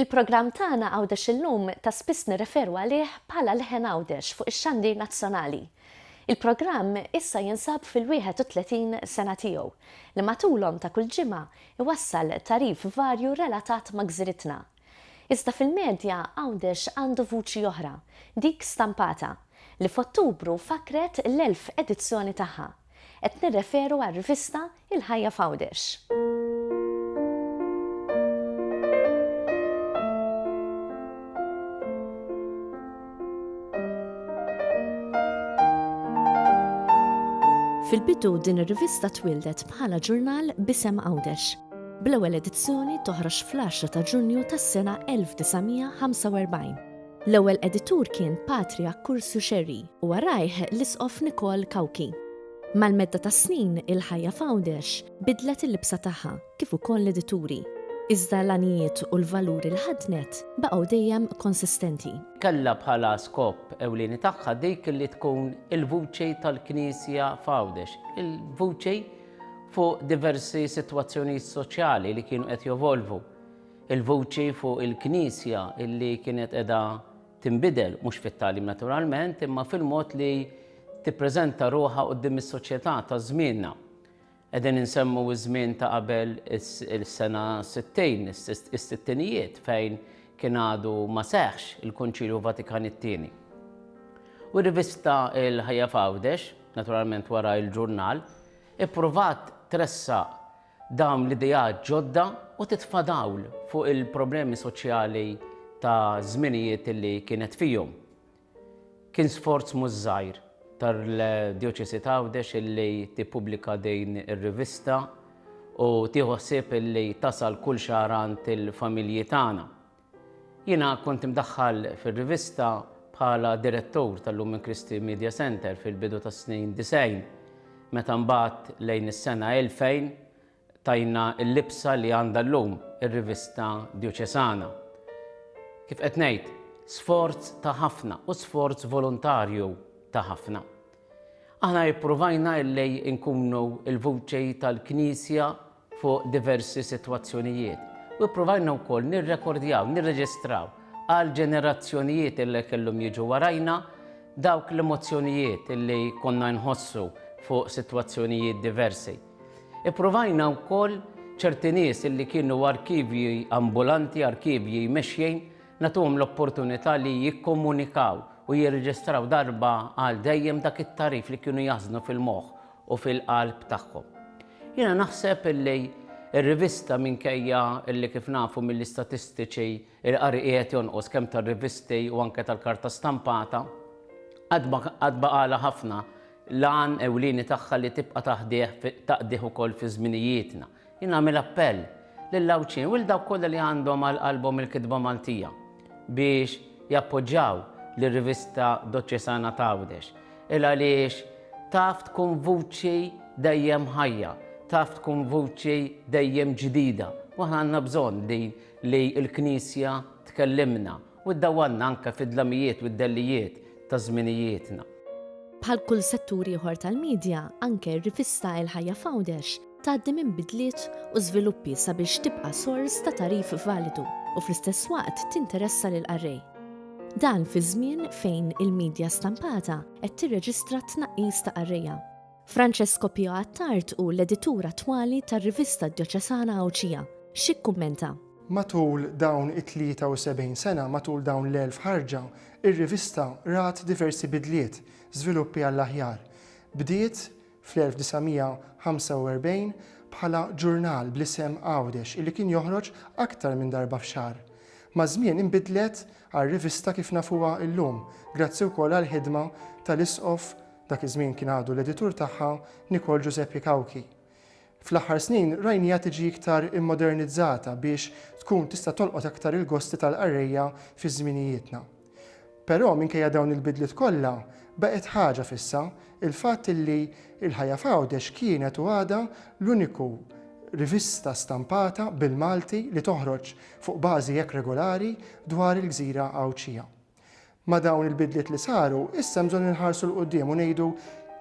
Il-programm tagħna Għawdex illum ta' spiss nirreferu għalih bħala leħen Għawdex fuq ix-xandir nazzjonali. Il-programm issa jinsab fil-31 sena tiegħu li matulhom ta' kull ġimgħa iwassal tarif varju relatat ma' gżiritna. Iżda fil-medja Għawdex għandu vuċi oħra, dik stampata, li f'Ottubru fakret l-1000 edizzjoni tagħha. Qed nirreferu għar-rivista Il-Ħajja f'Għawdex. Fil-bidu din ir-rivista twildet bħala ġurnal b'isem Għawdex. Bl-ewwel edizzjoni toħroġ fl-10 ta' Ġunju tas-sena 1945. L-ewwel editur kien Patria Kursu Xerri u warajh l-isqof Nicole Kawki. Mal-medda tas snin Il-Ħajja f'Għawdex bidlet il-libsa tagħha kif ukoll l-edituri. Iżda l-għanijiet u l-valuri l-ħadnet baqgħu dejjem konsistenti. Kellha bħala skop ewlieni tagħha dik li tkun il-vuċi tal-Knisja f'Għawdex, il-vuċi fuq diversi sitwazzjonijiet soċjali li kienu qed jevolvu, il-vuċi fuq il-Knisja illi kienet qiegħda tinbidel mhux fit-tagħlim naturalment, imma fil-mod li tippreżenta ruħha quddiem is-soċjetà ta' żmienna. Qegħdin insemmu iż-żmien ta' qabel is-sena 60, is-sittinijiet fejn kien għadu ma seħħx il-Kunċilju Vatikan it-Tieni. U r-rivista Il-Ħajja f'Għawdex, naturalment wara l-ġurnal, ippruvat tressaq dawn l-idejat ġodda u titfa' dawl fuq il-problemi soċjali ta' żminijiet li kienet fihom. Kien sforz mhux żgħir tal-Djoċesi ta' Għawdex illi tippubblika din ir-rivista u tieħu ħsieb illi tasal kull xahar għand il-familji tagħna. Jiena kont imdaħħal fir-rivista bħala direttur tal-Lumen Christi Media Center fil-bidu tas-snin 90, meta mbagħad lejn is-sena 2000 tajna l-libsa li għandha llum ir-rivista Djoċesana. Kif qed ngħid, sforz ta' ħafna u sforz volontarju ta' ħafna. Aħna jippruvajna illi nkunu il-vuċi tal-Knisja fuq diversi sitwazzjonijiet u provajna wkoll nirrekordjaw, nirreġistraw għal ġenerazzjonijiet illi kellhom jiġu warajna dawk l-emozzjonijiet illi konna nħossu fuq sitwazzjonijiet diversi. Ipprovajna wkoll ċerti nies illi kienu arkivji ambulanti, arkivji mexjin, nagħtuhom l-opportunità li jikkomunikaw u jirreġistraw darba għal dejjem dak it-tarif li kienu jaħżnu fil-moħħ u fil-qalb tagħhom. Jiena naħseb illi r-rivista minkejja illi kif nafu mill-istatistiċi il-qari qiegħed jonqos kemm tar-rivisti u anke tal-karta stampata, għad baqala ħafna l-għan ewlieni tagħha li tibqa' taqdih ukoll fi żminijietna. Jien nagħmel appell lill-Lawċin u lil dawk kollha li għandhom għall-qalbhom il-kitba Maltija biex jappoġġjaw l-rivista Djoċesana ta' Għawdex. Għaliex taf tkun vuċi dejjem ħajja, taf tkun vuċi dejjem ġdida. U aħna għandna bżonn din li l-Knisja tkellimna u ddawwanna anke fid-dlamijiet u d-dellijiet ta' żminijietna. Bħal kull settur ieħor tal-medja, anke r-rivista Il-Ħajja f'Għawdex tgħaddi minn bidliet u żviluppi sabiex tibqa' sors ta' tarif validu u fl-istess waqt tinteressa lil qarrej. Dan fi żmien fejn il-medja stampata qed tirreġistra tnaqqis ta' qarrejja. Francesco Pio Attart u l-editur attwali tar-rivista Djoċesana Għawċija x'ikkummenta. Matul dawn it-73 sena, matul dawn l-1000 ħarġa, ir-rivista rat diversi bidliet, żviluppi għall-aħjar. Bdiet fl-1945 bħala ġurnal bl-isem Għawdex illi kien joħroġ aktar minn darba f'xahar. Ma' żmien inbidlet għar-rivista kif nafuha llum, grazzi wkoll għall-ħidma tal-isqof dak iż-żmien kien għadu l-editur tagħha Nicole Giuseppe Kawki. Fl-aħħar snin rajnija tiġi iktar immodernizzata biex tkun tista' tolqot aktar il-gosti tal-qarrejja fi żminijietna. Però minkejja dawn il-bidliet kollha baqgħet ħaġa fissa il-fatt li Il-Ħajja f'Għawdex kienet u għadha l-uniku rivista stampata bil-Malti li toħroġ fuq bażi jekk regolari dwar il-Gżira Għawċija. Ma dawn il-bidliet li saru, issa bżonn inħarsu l-qudiem u ngħidu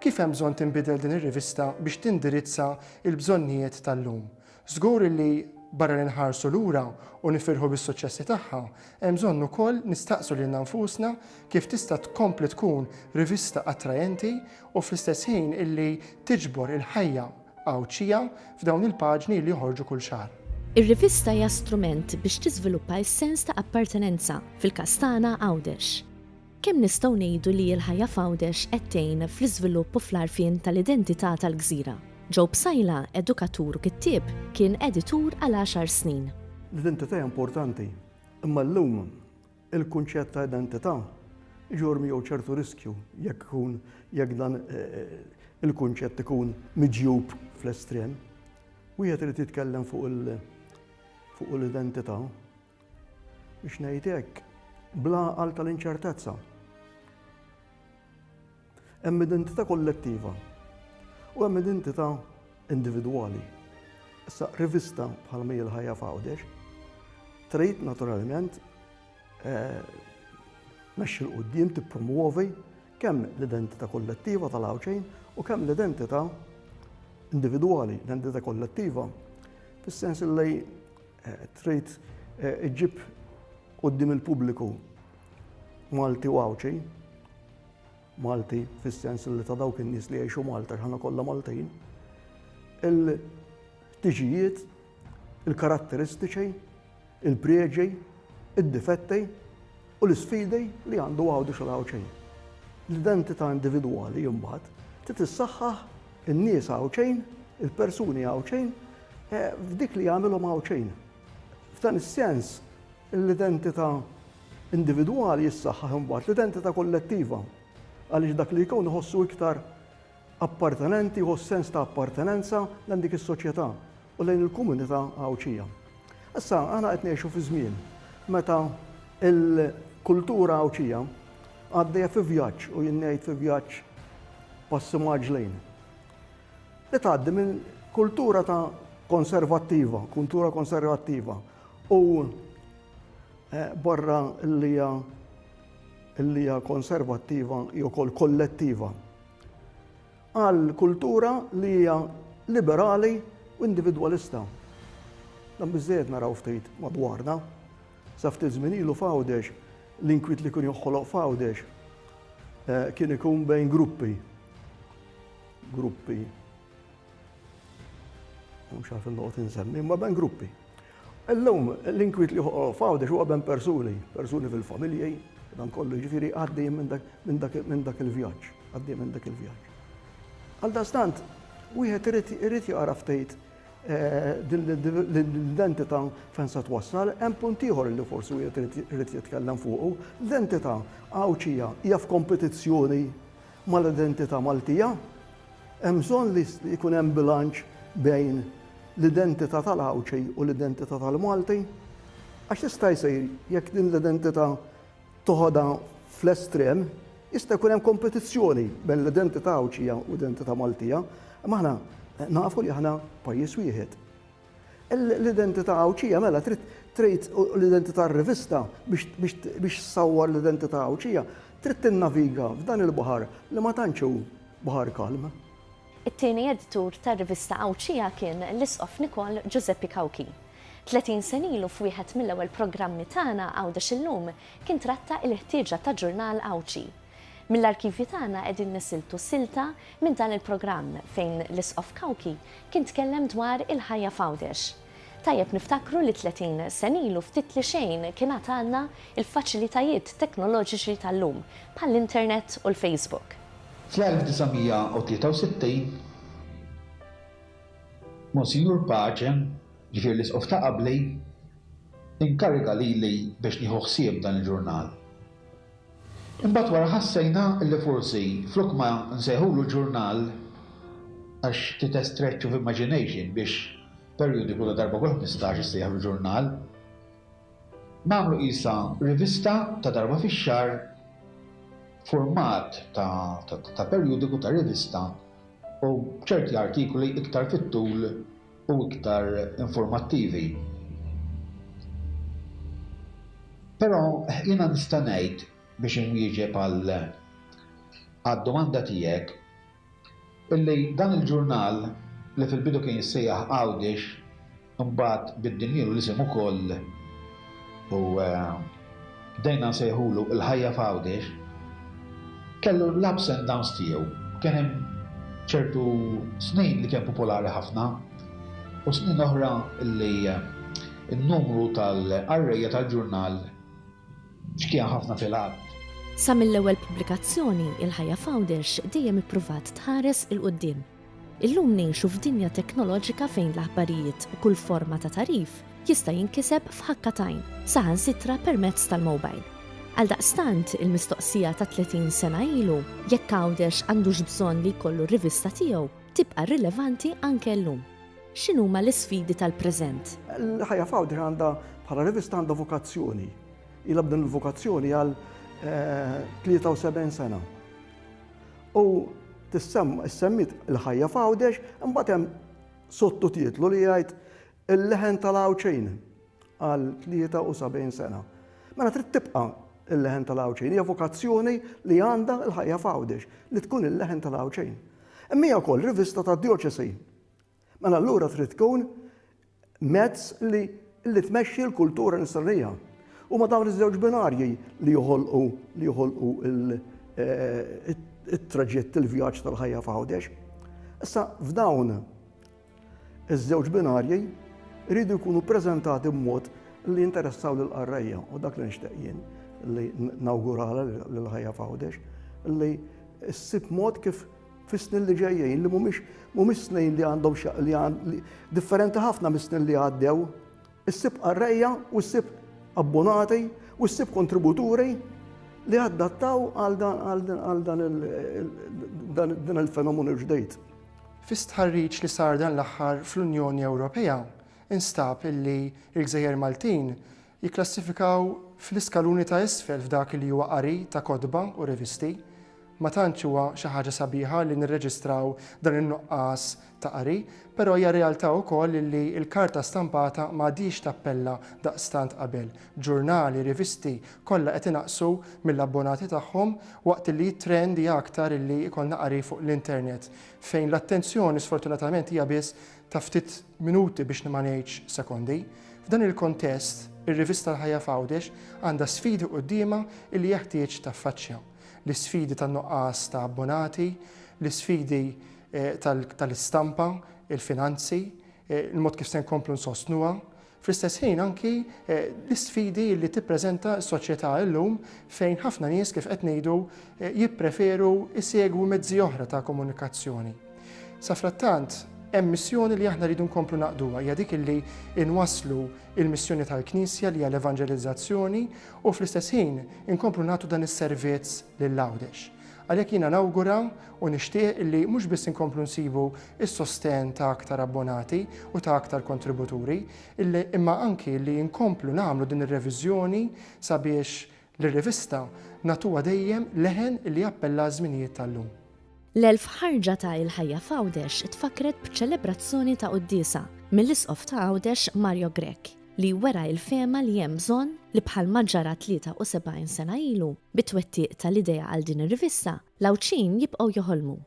kif hemm bżonn tinbidel din ir-rivista biex tindirizza l-bżonnijiet tal-lum. Żgur li Barra li nħarsu lura u nifirħu bis-suċċessi tagħha, hemm bżonn ukoll nistaqsu lil nfusna kif tista' tkompli tkun rivista attrajenti u fl-istess ħin illi tiġbor il-ħajja Awċija f'dawn il-paġni li joħorġu kull xahar. Ir-rivista hija strument biex tiżviluppa s-sens ta' appartenenza fil-Kastana Għawdex. Kemm nistgħu ngħidu li l-ħajja f'Għawdex qed tgħin fl-iżvilupp u fl-għarfien tal-identità tal-gżira. Joe Bsajla, edukatur u kittieb, kien editur għal 10 snin. L-identità importanti, imma llum il-kunċett ta' identità ġor miegħu ċertu riskju jekk dan il-kunċett ikun miġjub fl-estrem. Wieħed irid jitkellem fuq l-identità biex ngħid hekk bla għal tal-inċertezza. Hemm identità kollettiva u hemm identità individwali. Issa rivista bħal mejja l-ħajja f'Għawdex trid naturalment mexxi l-qudiem tippromuovi kemm l-identità kollettiva tal-Għawċejn u kemm l-identità individwali, l-identità kollettiva fis-sens li trid iġġib quddiem il-pubbliku Malti u Għawċejn, Malti fis-sens li ta' dawk in-nies li jgħixu Malta ħana kollha Maltin, il-tiġijiet, il-karatteristiċi, il-pregġi, id-difetti u l-isfidi li għandu Għawdex u l-Għawċejn. L-identità individwali imbagħad titissaħħaħ in-nies Għawċejn, il-persuni Għawċejn f'dik li jagħmilhom Għawċejn. F'dan is-sens l-identità individwali jissaħħaħ imbagħad l-identità kollettiva għaliex dak li jkun iħossu iktar appartenenti, jħoss sens ta' appartenenza lejn dik is-soċjetà u lejn il-komunità Għawċija. Issa aħna qed ngħixu fi żmien meta l-kultura Għawċija għaddejja fi vjaġġ u jien ngħid fi vjaġġ passi maġlejn. Li tgħaddi minn kultura ta' konservattiva u barra li hija konservattiva jew ukoll kollettiva għal kultura li hija liberali u individwalista. Dan biżżejjed naraw ftit madwarna. Sa ftit żmien ilu f'Għawdex l-inkwiet li kien joħoloq f'Għawdex kien ikun bejn gruppi. Mhux għarf il-noqgħod insemmi, imma bejn gruppi. Illum l-inkwiet li joħoloq f'Għawdex huwa bejn persuni fil-familji, dan kollu ġifieri għaddej minn dak il-vjaġġ, Għaldaqstant, wieħed irid jaqra ftit l-identità fejn se twassal, hemm punt ieħor li forsi wieħed irid jitkellem fuqu. L-identità Għawċija hija f'kompetizzjoni mal-identità Maltija. Hemm bżonn li jkun hemm bilanċ bejn l-identità tal-Għawċej u l-identità tal-Malti. Għax jista' jsir jekk din l-identità toħodha fl-estrem, jista' jkun hemm kompetizzjoni bejn l-identità Għawċija u l-identità Maltija, imma aħna nafu li aħna pajjiż wieħed. L-identità Għawċija mela trid l-identità rivista biex ssawwar l-identità Għawċija trid tinnaviga f'dan il-baħar li ma tantx hu baħar kalm. It-tieni editur tar-rivista Għawċija kien l-isqof Nikol Giuseppe Kawki. 30 sen ilu f'wieħed mill-ewwel programmi tagħna Għawdex illum kien tratta l-ħtieġa ta' ġurnal Għawċi. Mill-arkivji tagħna qegħdin nisiltu silta minn dan il-programm fejn l-isqof Kawki kien tkellem dwar il-ħajja f'Għawdex. Tajjeb niftakru li 30 sen ilu ftit li xejn kien għandna il-faċilitajiet teknoloġiċi tal-lum bħall-internet u l-Facebook. Fl-1963 Monsignor Pace, ġifier l-isqof ta' qabli, inkarriga lili biex nieħu ħsieb dan il-ġurnal. Imbagħad wara ħassejna li forsi flok ma nsejħulu ġurnal għax titestretchu f'imagination biex perjodiku ta' darba kull 15 issejħu ġurnal, nagħmlu qisha rivista ta' darba fix-xahar format ta' perjodiku ta' rivista u ċerti artikoli iktar fit-tul u iktar informattivi. Però jiena nista' ngħid biex inwieġeb għad-domanda tiegħek illi dan il-ġurnal li fil-bidu kien jissejjaħ Għawdex Mbagħad biddilnielu l-isem ukoll u bdejna nsejħulu il-Ħajja Fawdex. Kellu l-ups and downs tiegħu. Kien hemm ċertu snin li kien popolari ħafna u snin oħra li n-numru tal-qarrejja tal-ġurnal xkien ħafna fil-qatt. Sa mill-ewwel pubblikazzjoni il-Ħajja Fawdex dejjem ippruvat tħares il-qudiem. Illum ngħixu f'dinja teknoloġika fejn l-aħbarijiet u kull forma ta' tarif jista' jinkiseb f'ħakkatejn, saħansitra permezz tal-mowbajl. Għaldaqstant il-mistoqsija ta' 30 sena ilu jekk Fawdex għandux bżonn li jkollu r-rivista tiegħu tibqa' rilevanti anke llum. X'inhuma l-isfidi tal-preżent? Il-Ħajja Fawdex għandha bħala rivista għandha vokazzjoni. Ilha b'din il-vokazzjoni għal 73 sena. U semmit il-Ħajja Fawdex, imbagħad hemm sottotitlu li jgħid il-leħen tal-Awċejn għal 73 sena. Mela trid tibqa' il-leħen tal-Awċejn, hija vokazzjoni li għandha il-Ħajja Fawdex li tkun il-leħen tal-Awċejn. Imma hija wkoll rivista tad-Djoċesi. Mela allura trid tkun mezz li tmexxi l-kultura nisranija. U ma dawn iż-żewġ binarji li joħolqu it-traġett il-vjaġġ tal-Ħajja Fawdex. Issa f'dawn iż-żewġ binarji rridu jkunu ppreżentati b'mod li jinteressaw lill-qarrejja u dak li nixtieq jien li nawgurala lill-Ħajja Fawdex li ssib mod kif fis-snin li ġejjin li mhumiex snin li għandhom li differenti ħafna mis-snin li għaddew, issib qarrejja u ssib abbonati u ssib kontributuri li adattaw għal dan il-fenomenu ġdejt. Fis-tħarriġ li sar dan l-aħħar fl-Unjoni Ewropea, instab illi l-Gżejjer Maltin jikklassifikaw fl-iskaluni ta' isfel f'dak li huwa qari ta' kotba u rivisti. Ma tantx huwa xi ħaġa sabiħa li nirreġistraw dan in-nuqqas ta' qari, però hija realtà wkoll li l-karta stampata m'għadix tappella daqstant qabel. Ġurnali, rivisti kollha qed inaqsu mill-abbonati tagħhom waqt li trend hija aktar illi jkollna qari fuq l-internet fejn l-attenzjoni sfortunatament hija biss ta' ftit minuti biex ma ngħidx sekondi. F'dan il-kontest, ir-rivista l-Ħajja Fawdex għandha sfidi qudiema illi jeħtieġ taffaċċja. L-isfidi tan-nuqqas ta' abbonati, l-isfidi tal-istampa, il-finanzi, il-mod kif se nkomplu nsostnuha. Fl-istess ħin anki l-isfidi li tippreżenta s-soċjetà llum fejn ħafna nies kif qed ngħidu jippreferu jsegwu mezzi oħra ta' komunikazzjoni. Sa frattant, hemm missjoni li aħna rridu nkomplu naqduha, hija dik illi inwasslu il-missjoni tal-Knisja li hija l-evanġelizzazzjoni u fl-istess ħin inkomplu nagħtu dan is-servizz lill-Fawdex. Għalhekk jiena nawgura u nixtieq illi mhux biss inkomplu nsibu is-sosten ta' aktar abbonati u ta' aktar kontributuri, imma anki li nkomplu nagħmlu din ir-reviżjoni sabiex lir-rivista nagħtuha dejjem leħen li jappella żminijiet tal-lum. L-elf ħarġa ta' il-Ħajja Fawdex tfakret b'ċelebrazzjoni ta' qudiesa mill-isqof ta' Fawdex Mario Grech li wera il-fema li hemm bżonn li bħal ġara 73 sena ilu bit-twettiq tal-idea għal din ir-rivista l-Awċin jibqgħu joħolmu.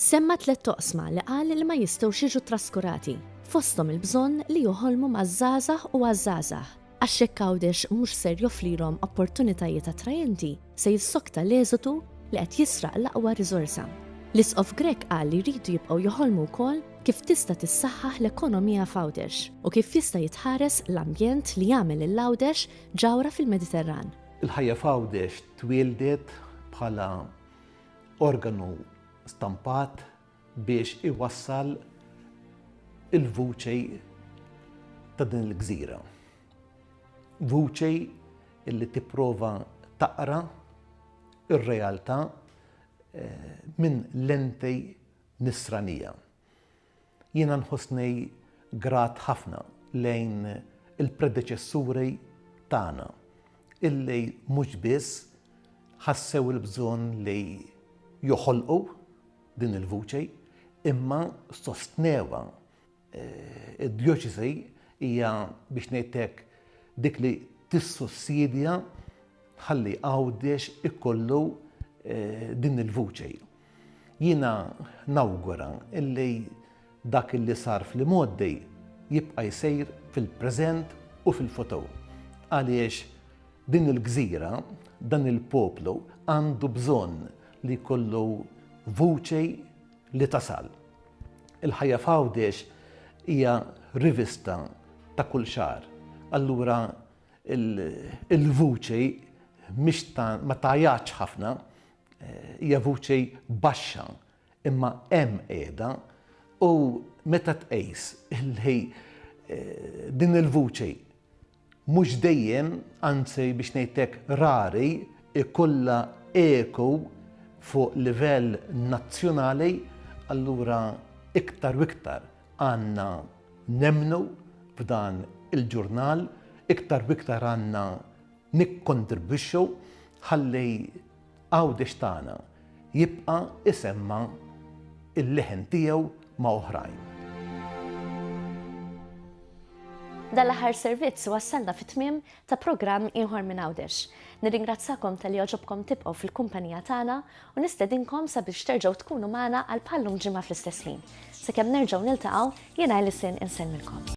Semma 3 toqsma li qal li ma jistgħux jiġu traskurati, fosthom il-bżonn li joħolmu maż-żgħażagħ u għaż-żgħażagħ. Għax hekk Fawdex mhux ser joffrilhom opportunitajiet attrajenti se jissokta l-eżitu li qed jisraq l-aqwa riżorsa. L-isqof Grech qal li jridu jibqgħu joħolmu wkoll kif tista' tissaħħaħ l-ekonomija Fawdex u kif jista' jitħares l-ambjent li jagħmel il-Fawdex ġawra fil-Mediterran. Il-Ħajja Fawdex twieldet bħala organu stampat biex iwassal il-vuċej ta' din il-gżira. Vuċej illi tipprova taqra ir-realtà minn lentej nisranija. Jiena nħossnej grat ħafna lejn il-predeċessuri tagħna illi mhux biss ħassew il-bżonn li joħolqu din il-vuċej imma sostnewa. Id-Djoċesi hija biex ngħidlek dik li tissussidja ħalli Fawdex ikollu din il-vuċej. Jiena nawgura illi dak illi sar fl-modi jibqa' jsir fil-preżent u fil-futur. Għaliex din il-gżira, dan il-poplu għandu bżonn li jkollu vuċi li tasal. Il-ħajja f'Għawdex hija rivista ta' kull xahar. Allura il-vuċi ma tajjax ħafna, hija vuċi baxxa, imma hemm qiegħda u meta tqejs din il-vuċi mhux dejjem, anzi biex ngħidlek rari, ikollha eku fuq livell nazzjonali, allura iktar u iktar għandna nemmnu f'dan il-ġurnal, iktar u iktar għandna nikkontribwixxu ħalli Għawdex tagħna jibqa' isemma il-leħen tiegħu ma' oħrajn. Dal-aħħar servizz wassalna fit-tmiem ta' programm ieħor minn Għawdex. Nirringrazzakom tal-li oġobkom tibqgħu fil-kumpanija tagħna u nistedinkom sabiex terġgħu tkunu magħna għal bħallum ġimgħa fl-istess ħin. Sakemm nerġgħu niltaqgħu jiena Alison insellmilkom.